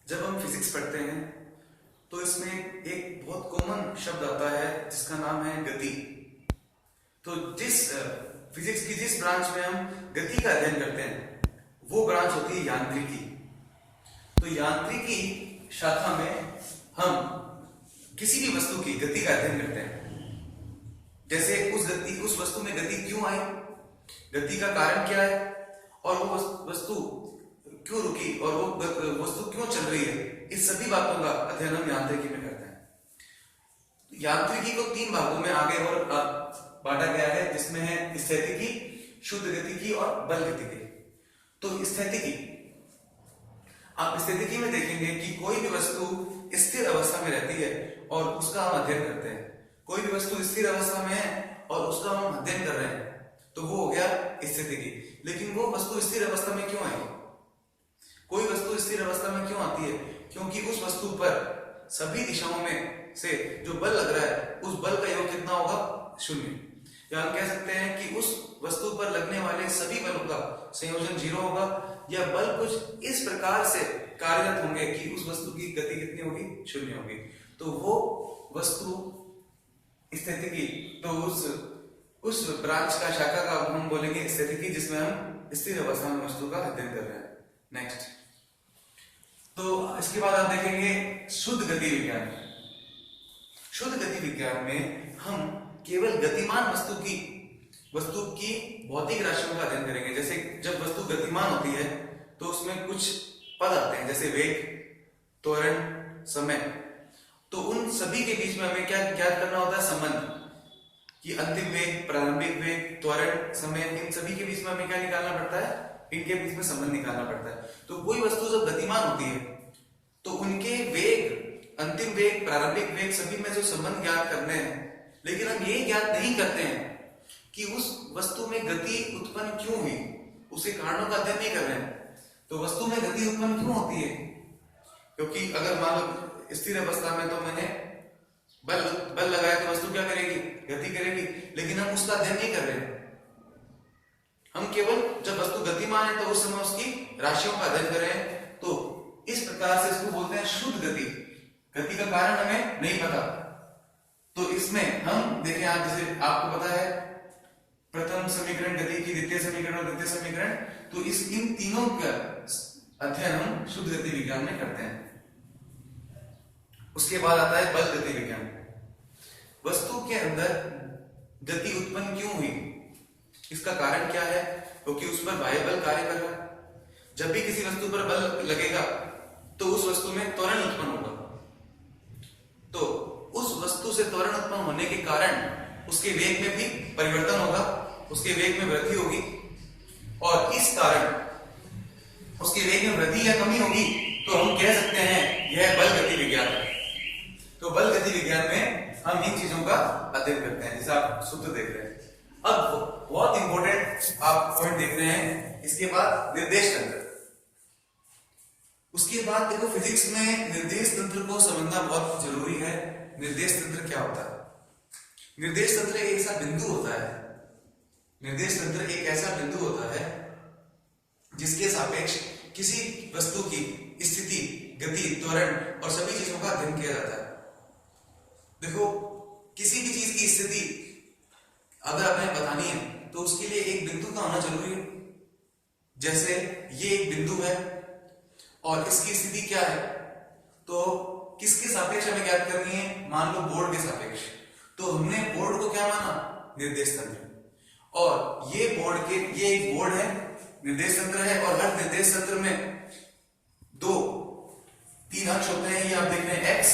जब हम फिजिक्स पढ़ते हैं तो इसमें एक बहुत कॉमन शब्द आता है जिसका नाम है गति। तो जिस फिजिक्स की जिस ब्रांच में हम गति का अध्ययन करते हैं वो ब्रांच होती है यांत्रिकी। तो यांत्रिकी शाखा में हम किसी भी वस्तु की गति का अध्ययन करते हैं। जैसे उस वस्तु में गति क्यों आई, गति का कारण क्या है, और वो वस्तु क्यों रुकी और वो वस्तु क्यों चल रही है, इस सभी बातों का अध्ययन हम यांत्रिकी में करते हैं। यांत्रिकी को तीन भागों में आगे और बांटा गया है, जिसमें है स्थैतिकी, शुद्ध गतिकी और बल गतिकी। तो स्थैतिकी, आप स्थितिकी में देखेंगे कि कोई भी वस्तु स्थिर अवस्था में रहती है और उसका हम अध्ययन करते हैं। कोई भी वस्तु स्थिर अवस्था में है और उसका हम अध्ययन कर रहे हैं तो वो हो गया स्थितिकी। लेकिन वो वस्तु स्थिर अवस्था में क्यों आई? कोई वस्तु स्थिर अवस्था में क्यों आती है? क्योंकि उस वस्तु पर सभी दिशाओं में से जो बल लग रहा है उस बल का योग कितना होगा? शून्य। या हम कह सकते हैं कि उस वस्तु पर लगने वाले सभी बलों का संयोजन 0 होगा, या बल कुछ इस प्रकार से कार्यरत होंगे कि उस वस्तु की गति कितनी होगी? 0 होगी। तो वो वस्तु स्थितिकी, तो उस ब्रांच का शाखा का हम बोलेंगे स्थितिकी, जिसमें हम स्थिर अवस्था में वस्तु का अध्ययन कर रहे हैं। नेक्स्ट, तो इसके बाद आप देखेंगे शुद्ध गति विज्ञान। शुद्ध गति विज्ञान में हम केवल गतिमान वस्तु की भौतिक राशियों का अध्ययन करेंगे। जैसे जब वस्तु गतिमान होती है तो उसमें कुछ पद आते हैं, जैसे वेग, त्वरण, समय। तो उन सभी के बीच में हमें क्या ज्ञात करना होता है? संबंध, कि अंतिम वेग, प्रारंभिक वेग, त्वरण, समय, इन सभी के बीच में हमें क्या निकालना पड़ता है? इनके बीच में संबंध निकालना पड़ता है। तो कोई वस्तु जब गतिमान होती है तो उनके वेग, अंतिम वेग, प्रारंभिक वेग, सभी में जो संबंध ज्ञात करने हैं, लेकिन हम ये ज्ञात नहीं करते हैं कि उस वस्तु में गति उत्पन्न क्यों हुई, उसके कारणों का अध्ययन नहीं कर रहे हैं। तो वस्तु में गति उत्पन्न क्यों होती है? क्योंकि अगर मान लो स्थिर अवस्था में तो मैंने बल लगाया तो वस्तु क्या करेगी? गति करेगी। लेकिन हम उसका अध्ययन नहीं कर रहे हैं। हम केवल जब वस्तु गतिमान है तो उस समय उसकी राशियों का अध्ययन कर रहे हैं। तो इस प्रकार से इसको बोलते हैं शुद्ध गति। गति का कारण हमें नहीं पता। तो इसमें हम देखें, आप जैसे आपको पता है प्रथम समीकरण गति की, द्वितीय समीकरण और द्वितीय समीकरण, तो इन तीनों का अध्ययन हम शुद्ध गति विज्ञान में करते हैं। उसके बाद आता है बल गति विज्ञान। वस्तु के अंदर गति उत्पन्न क्यों हुई, इसका कारण क्या है? क्योंकि उस पर बाह्य बल कार्य कर रहा है। जब भी किसी वस्तु पर बल लगेगा तो उस वस्तु में त्वरण उत्पन्न होगा। तो उस वस्तु से त्वरण उत्पन्न होने के कारण उसके वेग में भी परिवर्तन होगा, उसके वेग में वृद्धि होगी, और इस कारण उसके वेग में वृद्धि या कमी होगी। तो हम कह सकते हैं यह बल गति विज्ञान है। तो बल गति विज्ञान में हम इन चीजों का अध्ययन करते हैं, जिसे आप सूत्र देख रहे हैं। अब बहुत इंपॉर्टेंट आप पॉइंट देख रहे हैं, इसके बाद निर्देश तंत्र। उसके बाद देखो, फिजिक्स में निर्देश तंत्र को समझना बहुत जरूरी है। निर्देश तंत्र क्या होता है? निर्देश तंत्र एक ऐसा बिंदु होता है, निर्देश तंत्र एक ऐसा बिंदु होता है जिसके सापेक्ष किसी वस्तु की स्थिति, गति, त्वरण और सभी चीजों का अध्ययन किया जाता है। देखो, किसी भी चीज की स्थिति अगर हमें बतानी है तो उसके लिए एक बिंदु का होना जरूरी है। जैसे ये एक बिंदु है और इसकी स्थिति क्या है, तो किसके सापेक्ष हमें ज्ञात करनी है? मान लो बोर्ड के सापेक्ष। तो हमने बोर्ड को क्या माना? निर्देश तंत्र। और ये एक बोर्ड है, निर्देश तंत्र है, और हर निर्देश तंत्र में 3 अक्ष होते हैं। ये आप देख रहे हैं x,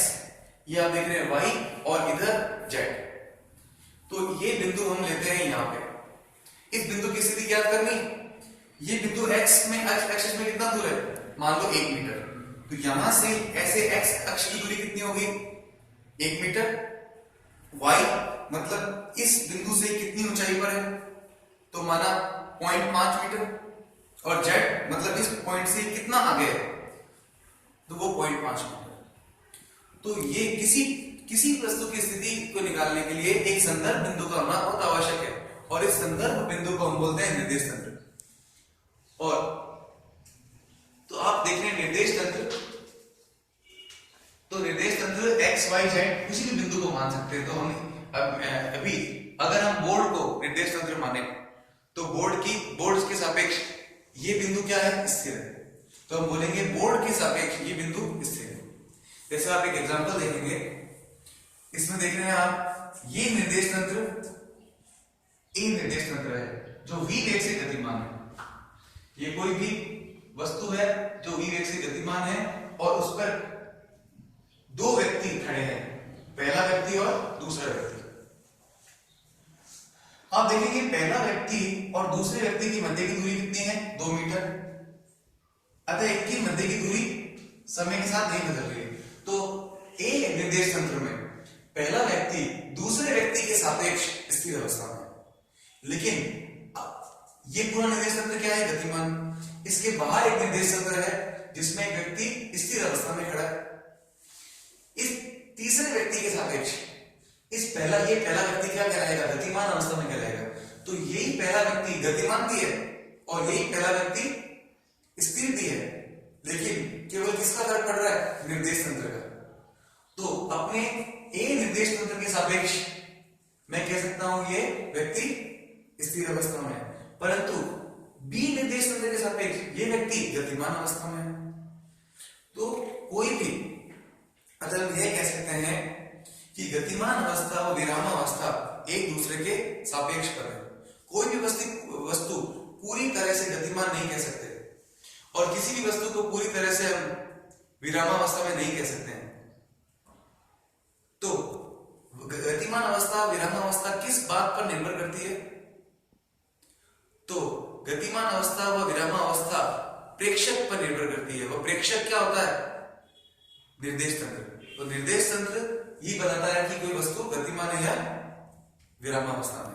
ये आप देख रहे हैं y, और इधर z। तो ये बिंदु हम लेते हैं यहाँ पे। इस बिंदु की स्थिति ज्ञात करनी। ये बिंदु x में, एक्सिस में कितना दूर है? मान लो 1 मीटर। तो यहां से ऐसे x अक्ष की दूरी कितनी होगी? 1 मीटर। y मतलब इस बिंदु से कितनी ऊंचाई पर है? तो माना 0.5 मीटर। और z मतलब इस पॉइंट से कितना आगे है? तो वो 0.5 मीटर। तो ये किसी वस्तु की स्थिति को निकालने के लिए एक संदर्भ बिंदु का होना बहुत आवश्यक है, और इस संदर्भ बिंदु को हम बोलते हैं निर्देश तंत्र। और तो आप देख रहे हैं निर्देश तंत्र, XYZ किसी भी बिंदु को मान सकते हैं। तो हम अभी अगर हम बोर्ड को निर्देश तंत्र माने तो बोर्ड के सापेक्ष ये बिंदु क्या है, स्थिर है। तो हम बोलेंगे बोर्ड के सापेक्ष ये बिंदु स्थिर है। जैसे आप एक एग्जांपल देखेंगे, इसमें देख रहे हैं आप, ये निर्देश तंत्र ए निर्देश तंत्र है जो v वेग से गतिमान है। ये कोई भी वस्तु है जो v वेग से गतिमान है और उस पर दो व्यक्ति खड़े हैं, पहला व्यक्ति और दूसरा व्यक्ति। आप देखेंगे पहला व्यक्ति और दूसरे व्यक्ति की मध्य की दूरी कितनी है, 2 मीटर। अतः इनकी मध्य की दूरी समय के साथ नहीं बदल रही है। तो ए निर्देश तंत्र में पहला व्यक्ति दूसरे व्यक्ति के सापेक्ष स्थिर अवस्था में, लेकिन ये पूरा निर्देश तंत्र क्या है, गतिमान। इसके बाहर एक निर्देश तंत्र है जिसमें एक व्यक्ति स्थिर अवस्था में खड़ा है। इस तीसरे व्यक्ति के सापेक्ष पहला व्यक्ति क्या कहलाएगा, गतिमान अवस्था में कहलाएगा। तो यही पहला व्यक्ति गतिमान भी है और यही पहला व्यक्ति स्थिर भी है, लेकिन केवल किसका फर्क पड़ रहा है, निर्देश तंत्र का। तो अपने ए निर्देश तंत्र के सापेक्ष मैं कह सकता हूं ये व्यक्ति स्थिर अवस्था में है, परंतु बी निर्देश तंत्र के सापेक्ष ये व्यक्ति गतिमान अवस्था में है। तो कोई भी, अतः हम यह कह सकते हैं कि गतिमान अवस्था और विराम अवस्था एक दूसरे के सापेक्ष पर है। कोई भी वस्तु पूरी तरह से गतिमान नहीं कह सकते और किसी भी वस्तु को पूरी तरह से हम विरामावस्था में नहीं कह सकते हैं। तो गतिमान अवस्था विरामावस्था किस बात पर निर्भर करती है, तो गतिमान अवस्था व विरामावस्था प्रेक्षक पर निर्भर करती है। वह प्रेक्षक क्या होता है, निर्देश तंत्र। तो निर्देश तंत्र ये बताता है कि कोई वस्तु गतिमान है या विरामावस्था में।